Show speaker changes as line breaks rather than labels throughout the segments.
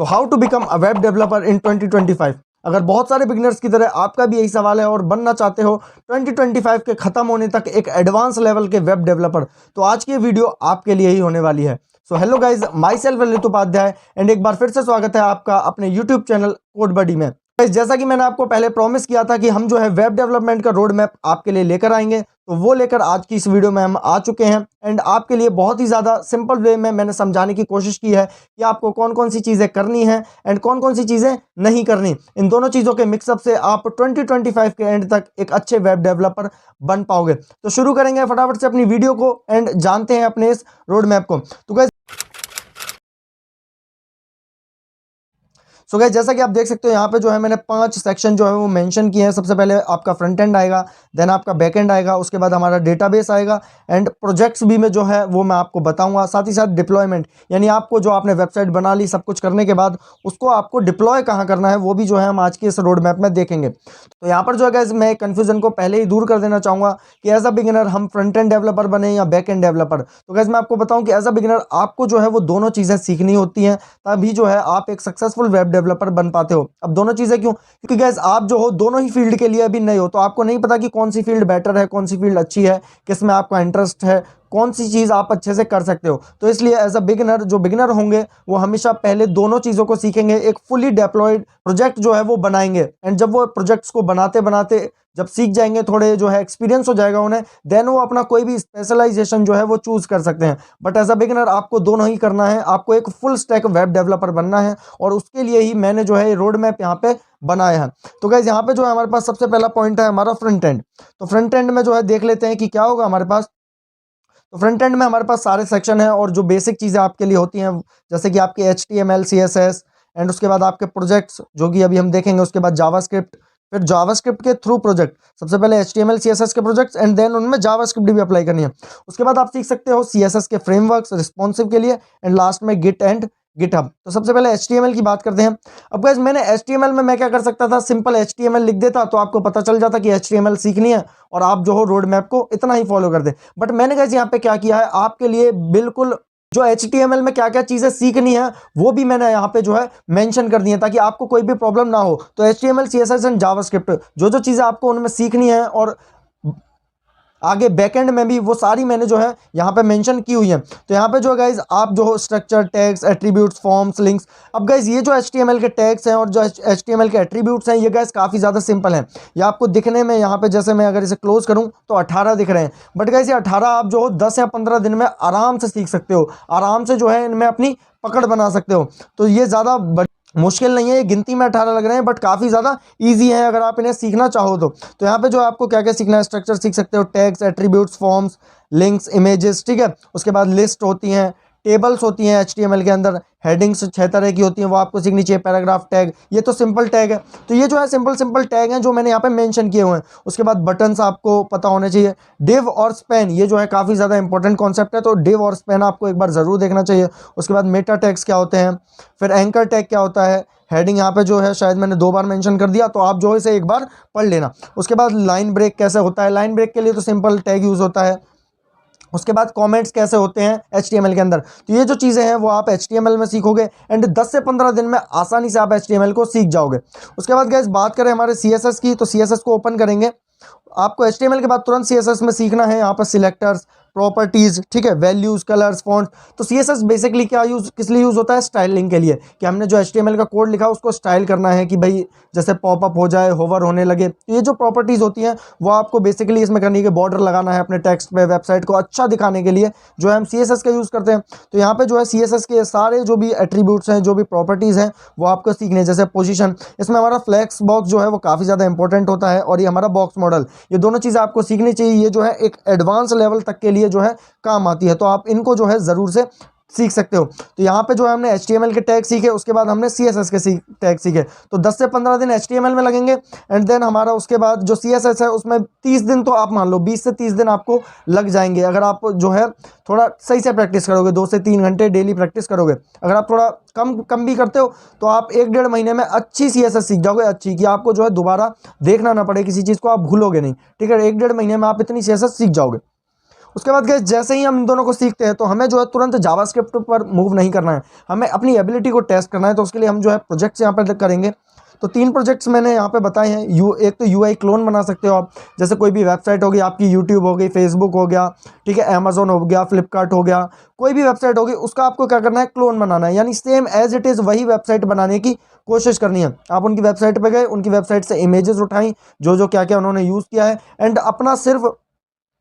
तो how to become a web developer in 2025। अगर बहुत सारे बिगिनर्स की तरह आपका भी यही सवाल है और बनना चाहते हो 2025 के खत्म होने तक एक एडवांस लेवल के वेब डेवलपर, तो आज की वीडियो आपके लिए ही होने वाली है। So hello guys, myself Lalit Upadhyay and एक बार फिर से स्वागत है आपका अपने यूट्यूब चैनल कोड बडी में। Guys, जैसा कि मैंने आपको पहले प्रॉमिस किया था कि हम जो है वेब डेवलपमेंट का रोड मैप आपके लिए लेकर आएंगे, तो वो लेकर आज की इस वीडियो में हम आ चुके हैं। एंड आपके लिए बहुत ही ज़्यादा सिंपल वे में मैंने समझाने की कोशिश की है कि आपको कौन कौन सी चीज़ें करनी है एंड कौन कौन सी चीज़ें नहीं करनी। इन दोनों चीज़ों के मिक्सअप से आप 2025 के एंड तक एक अच्छे वेब डेवलपर बन पाओगे। तो शुरू करेंगे फटाफट से अपनी वीडियो को एंड जानते हैं अपने इस रोड मैप को। तो गाइस गाइस जैसा कि आप देख सकते हो यहाँ पे जो है मैंने 5 सेक्शन जो है वो मेंशन किए हैं। सबसे पहले आपका फ्रंट एंड आएगा, देन आपका बैक एंड आएगा, उसके बाद हमारा डेटाबेस आएगा एंड प्रोजेक्ट्स भी में जो है वो मैं आपको बताऊंगा। साथ ही साथ डिप्लॉयमेंट, यानी आपको जो आपने वेबसाइट बना ली सब कुछ करने के बाद उसको आपको डिप्लॉय कहाँ करना है वो भी जो है हम आज के इस रोड मैप में देखेंगे। तो यहाँ पर जो है गाइस मैं कन्फ्यूजन को पहले ही दूर कर देना चाहूँगा कि एज अ बिगिनर हम फ्रंट एंड डेवलपर बने या बैक एंड डेवलपर। तो गाइस मैं आपको बताऊँ कि एज अ बिगिनर आपको जो है वो दोनों चीज़ें सीखनी होती हैं, तभी जो है आप एक सक्सेसफुल वेब डेवलपर बन पाते हो। अब दोनों चीज़ें क्यों? क्योंकि गाइस आप जो हो दोनों ही फील्ड के लिए अभी नए हो, तो आपको नहीं पता कि कौन सी फील्ड बेटर है, कौन सी फील्ड अच्छी है, किस में आपका इंटरेस्ट है, कौन सी चीज़ आप अच्छे से कर सकते हो। तो इसलिए एज अ बिगिनर जो बिगिनर होंगे वो हमेशा पहले दोनों चीज़ों को सीखेंगे। एक फुली डिप्लॉयड प्रोजेक्ट जो है वो बनाएंगे एंड जब वो प्रोजेक्ट्स को बनाते बनाते जब सीख जाएंगे, थोड़े जो है एक्सपीरियंस हो जाएगा उन्हें, देन वो अपना कोई भी स्पेशलाइजेशन जो है वो चूज कर सकते हैं। बट एज अ बिगिनर आपको दोनों ही करना है, आपको एक फुल स्टैक वेब डेवलपर बनना है और उसके लिए ही मैंने जो है रोड मैप यहाँ पे बनाया है। तो गाइज यहाँ पे जो है हमारे पास सबसे पहला पॉइंट है हमारा फ्रंट एंड। तो फ्रंट एंड में जो है देख लेते हैं कि क्या होगा हमारे पास। तो फ्रंट एंड में हमारे पास सारे सेक्शन हैं और जो बेसिक चीज़ें आपके लिए होती हैं जैसे कि आपके HTML CSS एंड उसके बाद आपके प्रोजेक्ट्स जो कि अभी हम देखेंगे, उसके बाद जावास्क्रिप्ट, फिर जावास्क्रिप्ट के थ्रू प्रोजेक्ट। सबसे पहले HTML CSS के प्रोजेक्ट्स एंड देन उनमें जावास्क्रिप्ट भी अप्लाई करनी है। उसके बाद आप सीख सकते हो CSS के फ्रेमवर्क्स रिस्पॉन्सिव के लिए एंड लास्ट में गिट एंड गिटहब। तो सबसे पहले HTML की बात करते हैं। अब गाइस मैंने HTML में मैं क्या कर सकता था, सिंपल HTML लिख देता तो आपको पता चल जाता कि HTML सीखनी है और आप जो हो रोड मैप को इतना ही फॉलो कर दे। बट मैंने गाइस यहाँ पे क्या किया है आपके लिए बिल्कुल जो HTML में क्या क्या चीज़ें सीखनी है वो भी मैंने यहाँ पे जो है मेंशन कर दी है ताकि आपको कोई भी प्रॉब्लम ना हो। तो HTML CSS एंड जावास्क्रिप्ट जो जो चीज़ें आपको उनमें सीखनी है और आगे बैकएंड में भी वो सारी मैंने जो है यहाँ पे मेंशन की हुई है। तो यहाँ पे जो गाइज आप जो हो structure, tags, attributes, forms, links. अब गाइज ये जो HTML के टैग्स हैं और जो HTML के एट्रीब्यूट्स हैं ये गाइज काफ़ी ज़्यादा सिंपल हैं। ये आपको दिखने में यहाँ पे जैसे मैं अगर इसे क्लोज करूँ तो 18 दिख रहे हैं, बट गाइज ये 18 आप जो हो 10 या 15 दिन में आराम से सीख सकते हो, आराम से जो है इनमें अपनी पकड़ बना सकते हो। तो ये ज़्यादा मुश्किल नहीं है, ये गिनती में 18 लग रहे हैं बट काफ़ी ज़्यादा इजी है अगर आप इन्हें सीखना चाहो तो यहाँ पे जो आपको क्या क्या सीखना है, स्ट्रक्चर सीख सकते हो, tags, attributes, forms, links, images, ठीक है। उसके बाद लिस्ट होती हैं, टेबल्स होती हैं HTML के अंदर, हेडिंग्स 6 तरह की होती हैं वो आपको सीखनी चाहिए, पैराग्राफ टैग, ये तो सिंपल टैग है। तो ये जो है सिंपल सिंपल टैग हैं जो मैंने यहाँ पे मेंशन किए हुए हैं। उसके बाद बटन्स आपको पता होने चाहिए, डिव और स्पैन, ये जो है काफ़ी ज़्यादा इंपॉर्टेंट कॉन्सेप्ट है, तो डिव और स्पैन आपको एक बार ज़रूर देखना चाहिए। उसके बाद मेटा टैग्स क्या होते हैं, फिर एंकर टैग क्या होता है, हेडिंग यहाँ पे जो है शायद मैंने 2 बार मेंशन कर दिया, तो आप जो है इसे एक बार पढ़ लेना। उसके बाद लाइन ब्रेक कैसे होता है, लाइन ब्रेक के लिए तो सिंपल टैग यूज़ होता है। उसके बाद कमेंट्स कैसे होते हैं HTML के अंदर, तो ये जो चीज़ें हैं वो आप HTML में सीखोगे एंड 10 से 15 दिन में आसानी से आप HTML को सीख जाओगे। उसके बाद गाइस बात करें हमारे CSS की, तो CSS को ओपन करेंगे। आपको HTML के बाद तुरंत CSS में सीखना है यहाँ पर सिलेक्टर्स, प्रॉपर्टीज़, ठीक है, वैल्यूज़, कलर्स, फॉन्ट्स। तो CSS बेसिकली क्या किस लिए यूज़ होता है, स्टाइलिंग के लिए, कि हमने जो HTML का कोड लिखा उसको स्टाइल करना है कि भाई जैसे पॉपअप हो जाए, होवर होने लगे। तो ये जो प्रॉपर्टीज़ होती हैं वो आपको बेसिकली इसमें करनी है कि बॉर्डर लगाना है अपने टेक्स्ट पे, वेबसाइट को अच्छा दिखाने के लिए जो है हम CSS का यूज़ करते हैं। तो यहाँ पे जो है CSS के सारे जो भी एट्रीब्यूट्स हैं, जो भी प्रॉपर्टीज़ हैं वो आपको सीखने, जैसे पोजीशन, इसमें हमारा फ्लैक्स बॉक्स जो है वो काफ़ी ज़्यादा इंपॉर्टेंट होता है और ये हमारा बॉक्स मॉडल, ये दोनों चीज़ें आपको सीखनी चाहिए। ये जो है एक एडवांस लेवल तक के लिए जो है काम आती है, तो आप इनको जो है ज़रूर से सीख सकते हो। तो यहाँ पे जो है हमने HTML के टैग सीखे, उसके बाद हमने CSS के टैग सीखे। तो 10 से 15 दिन HTML में लगेंगे एंड देन हमारा उसके बाद जो CSS है उसमें 30 दिन, तो आप मान लो 20 से 30 दिन आपको लग जाएंगे अगर आप जो है थोड़ा सही से प्रैक्टिस करोगे, 2 से 3 घंटे डेली प्रैक्टिस करोगे। अगर आप थोड़ा कम भी करते हो तो आप 1-1.5 महीने में अच्छी CSS सीख जाओगे, अच्छी, कि आपको जो है दोबारा देखना ना पड़े किसी चीज़ को, आप भूलोगे नहीं, ठीक है। 1-1.5 महीने में आप इतनी CSS सीख जाओगे। उसके बाद गाइस जैसे ही हम इन दोनों को सीखते हैं तो हमें जो है तुरंत जावास्क्रिप्ट पर मूव नहीं करना है, हमें अपनी एबिलिटी को टेस्ट करना है। तो उसके लिए हम जो है प्रोजेक्ट्स यहाँ पर करेंगे। तो 3 प्रोजेक्ट्स मैंने यहाँ पे बताए हैं। एक तो यूआई क्लोन बना सकते हो आप, जैसे कोई भी वेबसाइट होगी आपकी, यूट्यूब हो गई, फेसबुक हो गया, ठीक है, अमेजोन हो गया, फ्लिपकार्ट हो गया, कोई भी वेबसाइट होगी उसका आपको क्या करना है, क्लोन बनाना है, यानी सेम एज इट इज़ वही वेबसाइट बनाने की कोशिश करनी है। आप उनकी वेबसाइट पे गए, उनकी वेबसाइट से इमेजेस उठाई, जो क्या क्या उन्होंने यूज़ किया है, एंड अपना सिर्फ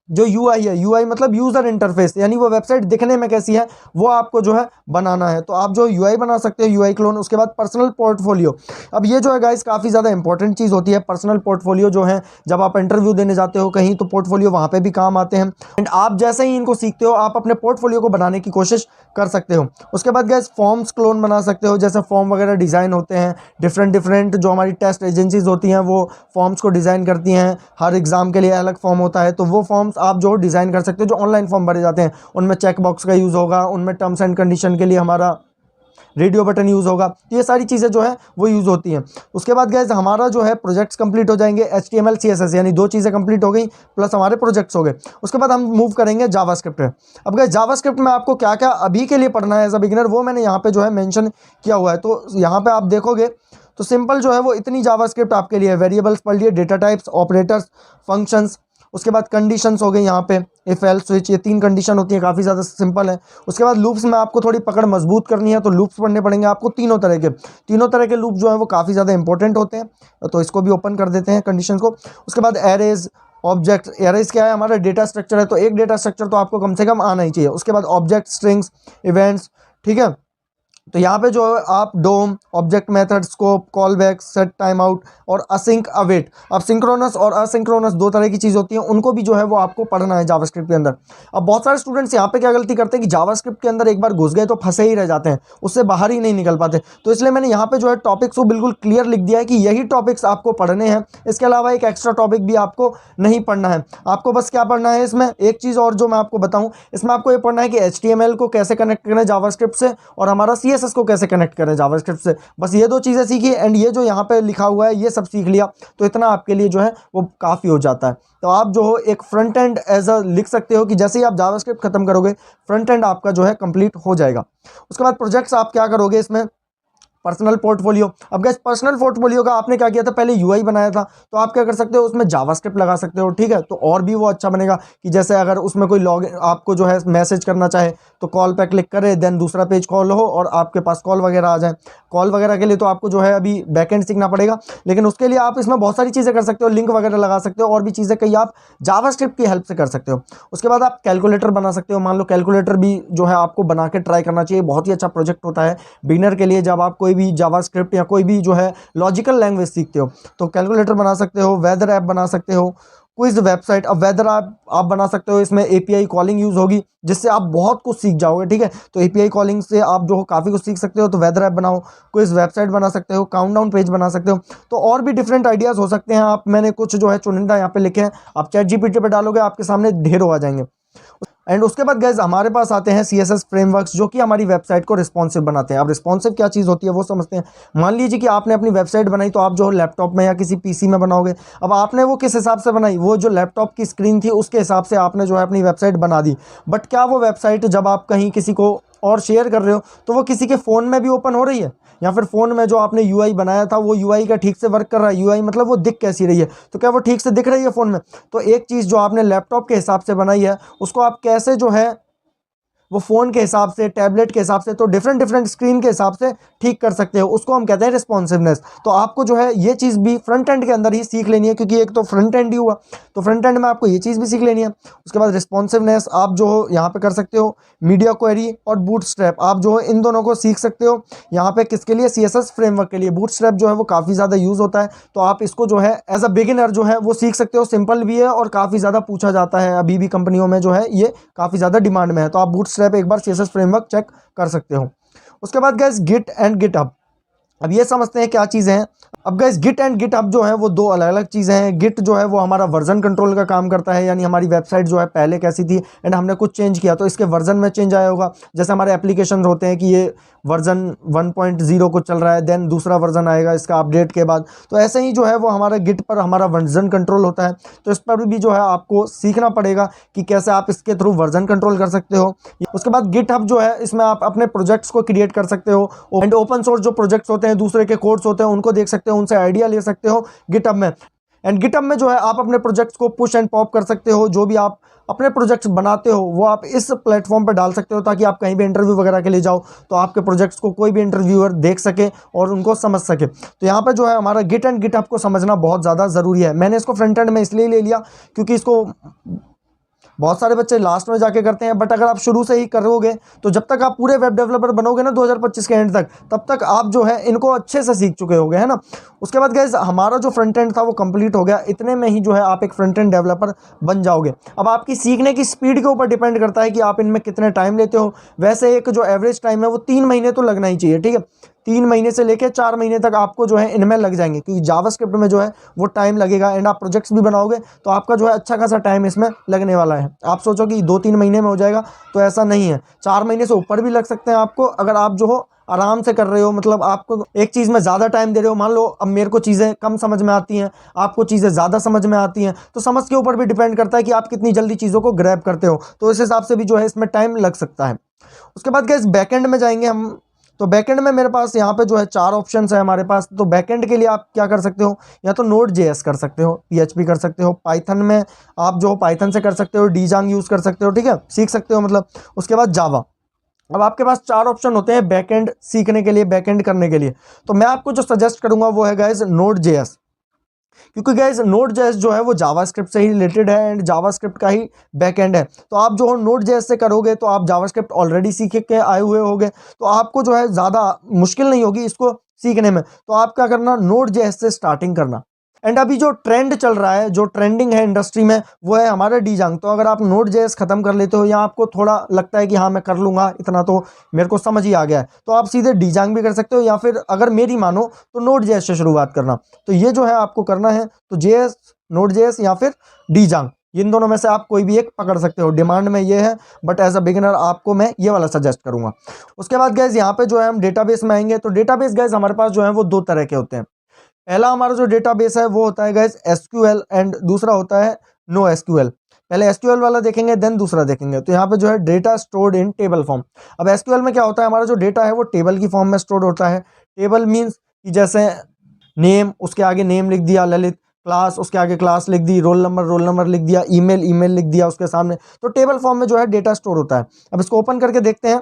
जो यूआई है, यूआई मतलब यूज़र इंटरफेस, यानी वो वेबसाइट दिखने में कैसी है वो आपको जो है बनाना है। तो आप जो यूआई बना सकते हो, यूआई क्लोन। उसके बाद पर्सनल पोर्टफोलियो। अब ये जो है गाइस काफ़ी ज़्यादा इंपॉर्टेंट चीज़ होती है। पर्सनल पोर्टफोलियो जो है, जब आप इंटरव्यू देने जाते हो कहीं तो पोर्टफोलियो वहाँ पे भी काम आते हैं। एंड आप जैसे ही इनको सीखते हो आप अपने पोर्टफोलियो को बनाने की कोशिश कर सकते हो। उसके बाद गाइस फॉर्म्स क्लोन बना सकते हो, जैसे फॉर्म वगैरह डिज़ाइन होते हैं, डिफरेंट जो हमारी टेस्ट एजेंसीज होती हैं वो फॉर्म्स को डिज़ाइन करती हैं। हर एग्ज़ाम के लिए अलग फॉर्म होता है, तो वो फॉर्म्स आप जो डिज़ाइन कर सकते हो। जो ऑनलाइन फॉर्म भरे जाते हैं उनमें चेक बॉक्स का यूज़ होगा, उनमें टर्म्स एंड कंडीशन के लिए हमारा रेडियो बटन यूज़ होगा। तो ये सारी चीज़ें जो है वो यूज़ होती हैं। उसके बाद गाइस हमारा जो है प्रोजेक्ट्स कंप्लीट हो जाएंगे, HTML CSS यानी 2 चीज़ें कंप्लीट हो गई, प्लस हमारे प्रोजेक्ट्स हो गए। उसके बाद हम मूव करेंगे जावास्क्रिप्ट पे। अब गाइस जावास्क्रिप्ट में आपको क्या क्या अभी के लिए पढ़ना है एज अ बिगिनर, वो मैंने यहाँ पे जो है मेंशन किया हुआ है। तो यहाँ पे आप देखोगे तो सिंपल जो है वो इतनी जावास्क्रिप्ट आपके लिए, वेरिएबल्स पढ़ लिए, डेटा टाइप्स, ऑपरेटर्स, फंक्शंस, उसके बाद कंडीशंस हो गई यहाँ पे, इफ एल्स स्विच, ये 3 कंडीशन होती है, काफ़ी ज़्यादा सिंपल है। उसके बाद लूप्स में आपको थोड़ी पकड़ मजबूत करनी है तो लूप्स पढ़ने पड़ेंगे आपको तीनों तरह के लूप जो है वो काफ़ी ज़्यादा इंपॉर्टेंट होते हैं। तो इसको भी ओपन कर देते हैं कंडीशन को। उसके बाद एरेज, ऑब्जेक्ट। एरेज क्या है, हमारा डेटा स्ट्रक्चर है, तो एक डेटा स्ट्रक्चर तो आपको कम से कम आना ही चाहिए। उसके बाद ऑब्जेक्ट, स्ट्रिंग्स, इवेंट्स, ठीक है। तो यहाँ पे जो है आप DOM, object method, scope, callback, set timeout और असिंक अवेट। अब सिंक्रोनस और असिंक्रोनस 2 तरह की चीज़ होती हैं, उनको भी जो है वो आपको पढ़ना है जावास्क्रिप्ट के अंदर। अब बहुत सारे स्टूडेंट्स यहाँ पे क्या गलती करते हैं कि जावास्क्रिप्ट के अंदर एक बार घुस गए तो फंसे ही रह जाते हैं, उससे बाहर ही नहीं निकल पाते। तो इसलिए मैंने यहाँ पे जो है टॉपिक्स को बिल्कुल क्लियर लिख दिया है कि यही टॉपिक्स आपको पढ़ने हैं, इसके अलावा एक एक्स्ट्रा टॉपिक भी आपको नहीं पढ़ना है। आपको बस क्या पढ़ना है इसमें, एक चीज़ और जो मैं आपको बताऊँ, इसमें आपको ये पढ़ना है कि HTML को कैसे कनेक्ट करें जावास्क्रिप्ट से और हमारा CSS को कैसे कनेक्ट करें जावास्क्रिप्ट से। बस ये 2 चीज़ें सीखी एंड ये जो यहाँ पे लिखा हुआ है ये सब सीख लिया तो इतना आपके लिए जो है वो काफ़ी हो जाता है। तो आप जो हो एक फ्रंट एंड एज अ लिख सकते हो कि जैसे ही आप जावास्क्रिप्ट खत्म करोगे फ्रंट एंड आपका जो है कंप्लीट हो जाएगा। उसके बाद प्रोजेक्ट्स आप क्या करोगे इसमें, पर्सनल पोर्टफोलियो। अब गाइस पर्सनल पोर्टफोलियो का आपने क्या किया था, पहले यूआई बनाया था, तो आप क्या कर सकते हो उसमें जावास्क्रिप्ट लगा सकते हो, ठीक है। तो और भी वो अच्छा बनेगा कि जैसे अगर उसमें कोई लॉग आपको जो है मैसेज करना चाहे तो कॉल पे क्लिक करे, देन दूसरा पेज कॉल हो और आपके पास कॉल वगैरह आ जाए। कॉल वगैरह के लिए तो आपको जो है अभी बैकएंड सीखना पड़ेगा, लेकिन उसके लिए आप इसमें बहुत सारी चीज़ें कर सकते हो, लिंक वगैरह लगा सकते हो और भी चीज़ें कई आप जावास्क्रिप्ट की हेल्प से कर सकते हो। उसके बाद आप कैलकुलेटर बना सकते हो। मान लो कैलकुलेटर भी जो है आपको बना के ट्राई करना चाहिए, बहुत ही अच्छा प्रोजेक्ट होता है बिगिनर के लिए। जब आप कोई भी जावास्क्रिप्ट या कोई भी जो है लॉजिकल लैंग्वेज सीखते हो तो कैलकुलेटर बना सकते हो, वेदर ऐप बना सकते हो, क्विज वेबसाइट। अब वेदर आप बना सकते हो, इसमें API कॉलिंग यूज़ होगी जिससे आप बहुत कुछ सीख जाओगे, ठीक है। तो API कॉलिंग से आप जो काफ़ी कुछ सीख सकते हो। तो वेदर ऐप बनाओ, क्विज वेबसाइट बना सकते हो, काउंटडाउन पेज बना सकते हो। तो और भी डिफरेंट आइडियाज़ हो सकते हैं। आप मैंने कुछ जो है चुनिंदा यहाँ पे लिखे हैं, आप ChatGPT पे डालोगे आपके सामने ढेरों आ जाएंगे। एंड उसके बाद गाइज हमारे पास आते हैं CSS फ्रेमवर्क्स जो कि हमारी वेबसाइट को रिस्पॉन्सिव बनाते हैं। अब रिस्पॉन्सिव क्या चीज़ होती है वो समझते हैं। मान लीजिए कि आपने अपनी वेबसाइट बनाई, तो आप जो लैपटॉप में या किसी PC में बनाओगे। अब आपने वो किस हिसाब से बनाई, वो जो लैपटॉप की स्क्रीन थी उसके हिसाब से आपने जो है अपनी वेबसाइट बना दी। बट क्या वो वेबसाइट जब आप कहीं किसी को और शेयर कर रहे हो तो वो किसी के फ़ोन में भी ओपन हो रही है, या फिर फ़ोन में जो आपने यूआई बनाया था वो यूआई का ठीक से वर्क कर रहा है। यूआई मतलब वो दिख कैसी रही है, तो क्या वो ठीक से दिख रही है फ़ोन में। तो एक चीज़ जो आपने लैपटॉप के हिसाब से बनाई है उसको आप कैसे जो है वो फ़ोन के हिसाब से, टैबलेट के हिसाब से, तो डिफरेंट स्क्रीन के हिसाब से ठीक कर सकते हो, उसको हम कहते हैं रिस्पॉन्सिवनेस। तो आपको जो है ये चीज़ भी फ्रंट एंड के अंदर ही सीख लेनी है, क्योंकि एक तो फ्रंट एंड ही हुआ, तो फ्रंट एंड में आपको ये चीज़ भी सीख लेनी है। उसके बाद रिस्पॉन्सिवनेस आप जो हो यहाँ पे कर सकते हो, मीडिया क्वेरी और बूटस्ट्रैप, आप जो है इन दोनों को सीख सकते हो। यहाँ पे किसके लिए, CSS फ्रेमवर्क के लिए। बूटस्ट्रैप जो है वो काफ़ी ज़्यादा यूज़ होता है, तो आप इसको जो है एज अ बिगिनर जो है वो सीख सकते हो। सिंपल भी है और काफ़ी ज़्यादा पूछा जाता है, अभी भी कंपनियों में जो है ये काफ़ी ज़्यादा डिमांड में है। तो आप बूटस्ट्रैप एक बार CSS फ्रेमवर्क चेक कर सकते हो। उसके बाद गाइस गिट एंड गिटहब, अब ये समझते हैं क्या चीज़ें हैं। अब गाइस गिट एंड गिटहब जो है वो 2 अलग अलग चीज़ें हैं। गिट जो है वो हमारा वर्जन कंट्रोल का काम करता है, यानी हमारी वेबसाइट जो है पहले कैसी थी एंड हमने कुछ चेंज किया तो इसके वर्जन में चेंज आया होगा। जैसे हमारे एप्लीकेशन होते हैं कि ये वर्जन 1.0 को चल रहा है, देन दूसरा वर्जन आएगा इसका अपडेट के बाद। तो ऐसे ही जो है वो हमारा गिट पर हमारा वर्जन कंट्रोल होता है। तो इस पर भी जो है आपको सीखना पड़ेगा कि कैसे आप इसके थ्रू वर्जन कंट्रोल कर सकते हो। उसके बाद गिट हब जो है, इसमें आप अपने प्रोजेक्ट्स को क्रिएट कर सकते हो एंड ओपन सोर्स जो प्रोजेक्ट्स होते हैं, दूसरे के कोड्स होते हैं, उनको देख सकते हो, उनसे आइडिया ले सकते हो गिटहब में। एंड गिटहब में जो है आप अपने प्रोजेक्ट्स को पुश एंड पॉप कर सकते हो। जो भी आप अपने प्रोजेक्ट्स बनाते हो वो आप इस प्लेटफॉर्म पर डाल सकते हो, ताकि आप कहीं भी इंटरव्यू वगैरह के लिए जाओ तो आपके प्रोजेक्ट्स को कोई भी इंटरव्यूअर देख सके और उनको समझ सके। तो यहाँ पे जो है हमारा गिट एंड गिटहब को समझना बहुत ज़्यादा ज़रूरी है। मैंने इसको फ्रंट एंड में इसलिए ले लिया क्योंकि इसको बहुत सारे बच्चे लास्ट में जाके करते हैं, बट अगर आप शुरू से ही करोगे तो जब तक आप पूरे वेब डेवलपर बनोगे ना 2025 के एंड तक, तब तक आप जो है इनको अच्छे से सीख चुके होगे, है ना। उसके बाद गाइस हमारा जो फ्रंट एंड था वो कंप्लीट हो गया। इतने में ही जो है आप एक फ्रंट एंड डेवलपर बन जाओगे। अब आपकी सीखने की स्पीड के ऊपर डिपेंड करता है कि आप इनमें कितने टाइम लेते हो। वैसे एक जो एवरेज टाइम है वो 3 महीने तो लगना ही चाहिए, ठीक है। 3 महीने से लेकर 4 महीने तक आपको जो है इनमें लग जाएंगे, क्योंकि जावास्क्रिप्ट में जो है वो टाइम लगेगा एंड आप प्रोजेक्ट्स भी बनाओगे तो आपका जो है अच्छा खासा टाइम इसमें लगने वाला है। आप सोचो कि 2-3 महीने में हो जाएगा, तो ऐसा नहीं है, 4 महीने से ऊपर भी लग सकते हैं आपको, अगर आप जो हो आराम से कर रहे हो। मतलब आपको एक चीज़ में ज़्यादा टाइम दे रहे हो, मान लो अब मेरे को चीज़ें कम समझ में आती हैं, आपको चीज़ें ज़्यादा समझ में आती हैं, तो समझ के ऊपर भी डिपेंड करता है कि आप कितनी जल्दी चीज़ों को ग्रैब करते हो। तो इस हिसाब से भी जो है इसमें टाइम लग सकता है। उसके बाद गाइस बैकएंड में जाएंगे हम। तो बैकएंड में मेरे पास यहाँ पे जो है 4 ऑप्शंस है हमारे पास। तो बैकएंड के लिए आप क्या कर सकते हो, या तो नोड जेएस कर सकते हो, पीएचपी कर सकते हो, पाइथन में आप जो पाइथन से कर सकते हो, डीजांग यूज़ कर सकते हो, ठीक है, सीख सकते हो मतलब। उसके बाद जावा। अब आपके पास 4 ऑप्शन होते हैं बैकएंड सीखने के लिए, बैकएंड करने के लिए। तो मैं आपको जो सजेस्ट करूंगा वो है गाइज नोड जेएस, क्योंकि गाइज नोड जेएस जो है वो जावास्क्रिप्ट से ही रिलेटेड है एंड जावास्क्रिप्ट का ही बैकएंड है। तो आप जो नोड जेएस से करोगे तो आप जावास्क्रिप्ट ऑलरेडी सीख के आए हुए होगे, तो आपको जो है ज़्यादा मुश्किल नहीं होगी इसको सीखने में। तो आप क्या करना, नोड जेएस से स्टार्टिंग करना। एंड अभी जो ट्रेंड चल रहा है, जो ट्रेंडिंग है इंडस्ट्री में, वो है हमारा डीजांग। तो अगर आप नोड जेएस खत्म कर लेते हो या आपको थोड़ा लगता है कि हाँ मैं कर लूँगा, इतना तो मेरे को समझ ही आ गया है, तो आप सीधे डीजांग भी कर सकते हो, या फिर अगर मेरी मानो तो नोड जेएस से शुरुआत करना। तो ये जो है आपको करना है, तो जेएस, नोड जेएस या फिर डीजांग, इन दोनों में से आप कोई भी एक पकड़ सकते हो। डिमांड में ये है, बट एज अ बिगिनर आपको मैं ये वाला सजेस्ट करूंगा। उसके बाद गैस यहाँ पे जो है हम डेटाबेस में आएंगे। तो डेटाबेस गैस हमारे पास जो है वो 2 तरह के होते हैं। पहला हमारा जो डेटाबेस है वो होता है गाइस एसक्यूएल एंड दूसरा होता है नो एसक्यूएल। पहले एसक्यूएल वाला देखेंगे देन दूसरा देखेंगे। तो यहाँ पे जो है data stored in table form. अब एसक्यूएल में क्या होता है, हमारा जो डेटा है वो टेबल की फॉर्म में स्टोर्ड होता है। टेबल मीन्स कि जैसे नेम, उसके आगे नेम लिख दिया, ललित, क्लास, उसके आगे क्लास लिख दी, रोल नंबर लिख दिया, ईमेल ईमेल लिख दिया उसके सामने। तो टेबल फॉर्म में जो है डेटा स्टोर होता है। अब इसको ओपन करके देखते हैं।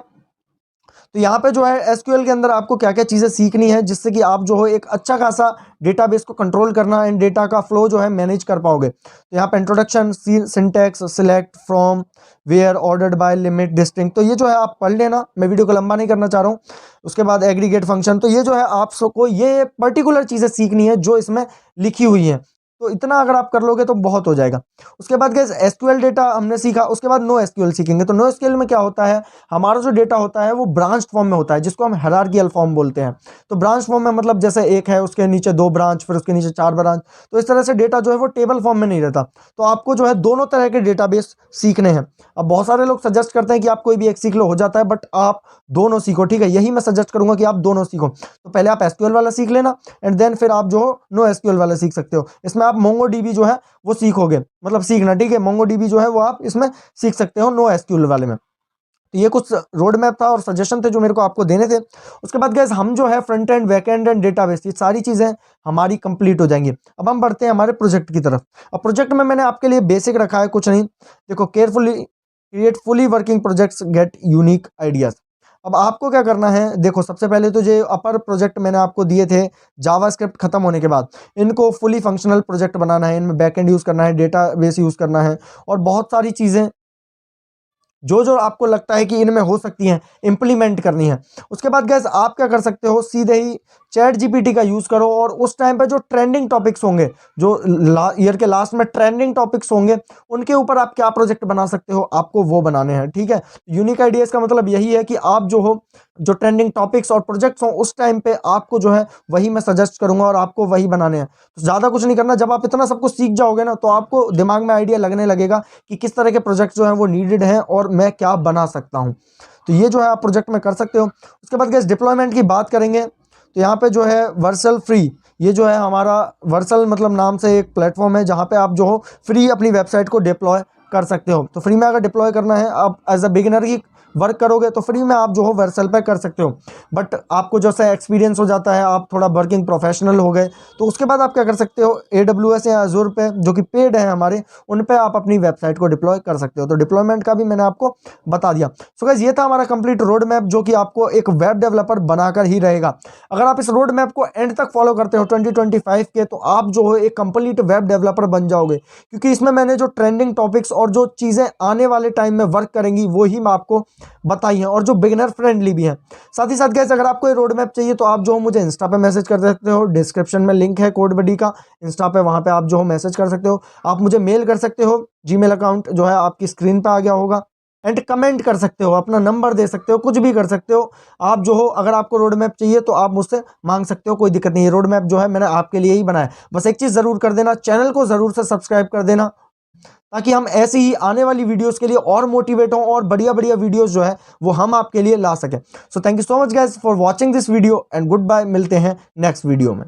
तो यहाँ पे जो है एसक्यूएल के अंदर आपको क्या क्या चीज़ें सीखनी है, जिससे कि आप जो हो एक अच्छा खासा डेटाबेस को कंट्रोल करना एंड डेटा का फ्लो जो है मैनेज कर पाओगे। तो यहाँ पे introduction, syntax, select, from, where, ordered by, limit, distinct, तो ये जो है आप पढ़ लेना, मैं वीडियो को लंबा नहीं करना चाह रहा हूँ। उसके बाद एग्रीगेट फंक्शन। तो ये जो है आप सबको ये पर्टिकुलर चीज़ें सीखनी है जो इसमें लिखी हुई है। तो इतना अगर आप कर लोगे तो बहुत हो जाएगा। उसके बाद गाइस एसक्यूएल डेटा हमने सीखा, उसके बाद नो एसक्यूएल सीखेंगे। तो नो एसक्यूएल में क्या होता है, हमारा जो डेटा होता है वो ब्रांच फॉर्म में होता है, जिसको हम हायरार्किकल फॉर्म बोलते हैं। तो ब्रांच फॉर्म में मतलब जैसे एक है, उसके नीचे 2 ब्रांच, फिर उसके नीचे 4 ब्रांच। तो इस तरह से डेटा जो है वो टेबल फॉर्म में नहीं रहता। तो आपको जो है दोनों तरह के डेटाबेस सीखने हैं। अब बहुत सारे लोग सजेस्ट करते हैं कि आप कोई भी एक सीख लो, हो जाता है, बट आप दोनों सीखो, ठीक है। यही मैं सजेस्ट करूंगा कि आप दोनों सीखो। तो पहले आप एसक्यूएल वाला सीख लेना एंड देन फिर आप जो हो नो एसक्यूएल वाला सीख सकते हो। इसमें आप मोंगोडीबी जो है वो सीखोगे, मतलब सीखना, ठीक है। मोंगोडीबी जो है वो आप इसमें सीख सकते हो नो एसक्यूएल वाले में। तो ये कुछ रोड मैप था और सजेशन थे जो मेरे को आपको देने थे। उसके बाद गाइस हम जो है front end, back and and database, ये सारी चीज़ें हमारी कंप्लीट हो जाएंगी। अब हम बढ़ते हैं हमारे प्रोजेक्ट की तरफ। अब प्रोजेक्ट में मैंने आपके लिए बेसिक रखा है, कुछ नहीं। देखो, carefully create fully working projects, get unique ideas. अब आपको क्या करना है, देखो सबसे पहले तो जो अपर प्रोजेक्ट मैंने आपको दिए थे जावास्क्रिप्ट खत्म होने के बाद, इनको फुली फंक्शनल प्रोजेक्ट बनाना है, इनमें बैकएंड यूज़ करना है, डेटाबेस यूज़ करना है, और बहुत सारी चीज़ें जो जो आपको लगता है कि इनमें हो सकती हैं इम्प्लीमेंट करनी है। उसके बाद गैस आप क्या कर सकते हो, सीधे ही चैट जीपीटी का यूज़ करो, और उस टाइम पे जो ट्रेंडिंग टॉपिक्स होंगे, जो ईयर के लास्ट में ट्रेंडिंग टॉपिक्स होंगे, उनके ऊपर आप क्या प्रोजेक्ट बना सकते हो, आपको वो बनाने हैं, ठीक है। यूनिक आइडियाज़ का मतलब यही है कि आप जो हो, जो ट्रेंडिंग टॉपिक्स और प्रोजेक्ट्स हों उस टाइम पे आपको जो है वही मैं सजेस्ट करूंगा और आपको वही बनाने हैं। तो ज़्यादा कुछ नहीं करना। जब आप इतना सब कुछ सीख जाओगे ना, तो आपको दिमाग में आइडिया लगने लगेगा कि किस तरह के प्रोजेक्ट्स जो हैं वो नीडेड हैं और मैं क्या बना सकता हूँ। तो ये जो है आप प्रोजेक्ट में कर सकते हो। उसके बाद गाइस डिप्लॉयमेंट की बात करेंगे तो यहाँ पे जो है वर्सल फ्री, ये जो है हमारा वर्सल मतलब नाम से एक प्लेटफॉर्म है जहाँ पे आप जो हो फ्री अपनी वेबसाइट को डिप्लॉय कर सकते हो। तो फ्री में अगर डिप्लॉय करना है, आप एज अ बिगिनर ही वर्क करोगे तो फ्री में आप जो हो वर्सल पे कर सकते हो। बट आपको जैसे एक्सपीरियंस हो जाता है, आप थोड़ा वर्किंग प्रोफेशनल हो गए, तो उसके बाद आप क्या कर सकते हो, AWS या Azure पे जो कि पेड है हमारे, उन पे आप अपनी वेबसाइट को डिप्लॉय कर सकते हो। तो डिप्लॉयमेंट का भी मैंने आपको बता दिया। सो गाइस ये था हमारा कंप्लीट रोड मैप जो कि आपको एक वेब डेवलपर बनाकर ही रहेगा। अगर आप इस रोड मैप को एंड तक फॉलो करते हो 2025 के, तो आप जो हो एक कंप्लीट वेब डेवलपर बन जाओगे, क्योंकि इसमें मैंने जो ट्रेंडिंग टॉपिक्स और जो चीज़ें आने वाले टाइम में वर्क करेंगी वो ही मैं आपको बताई हैं, और जो बिगिनर फ्रेंडली भी हैं। साथ ही साथ गाइस अगर आपको ये रोड मैप चाहिए तो आप जो हो मुझे इंस्टा पे मैसेज कर सकते हो, डिस्क्रिप्शन में लिंक है कोड बडी का इंस्टा पे, वहाँ पे आप जो हो मैसेज कर सकते हो। आप मुझे मेल कर सकते हो, जीमेल अकाउंट जो है आपकी स्क्रीन पे आ गया होगा, एंड कमेंट कर सकते हो, अपना नंबर दे सकते हो, कुछ भी कर सकते हो आप जो हो। अगर आपको रोड मैप चाहिए तो आप मुझसे मांग सकते हो, कोई दिक्कत नहीं है। रोड मैप जो है मैंने आपके लिए ही बनाया। बस एक चीज़ ज़रूर कर देना, चैनल को ज़रूर से सब्सक्राइब कर देना, ताकि हम ऐसी ही आने वाली वीडियोस के लिए और मोटिवेट हों और बढ़िया बढ़िया वीडियोस जो है वो हम आपके लिए ला सकें। So thank you so much guys for watching this video and goodbye, मिलते हैं नेक्स्ट वीडियो में।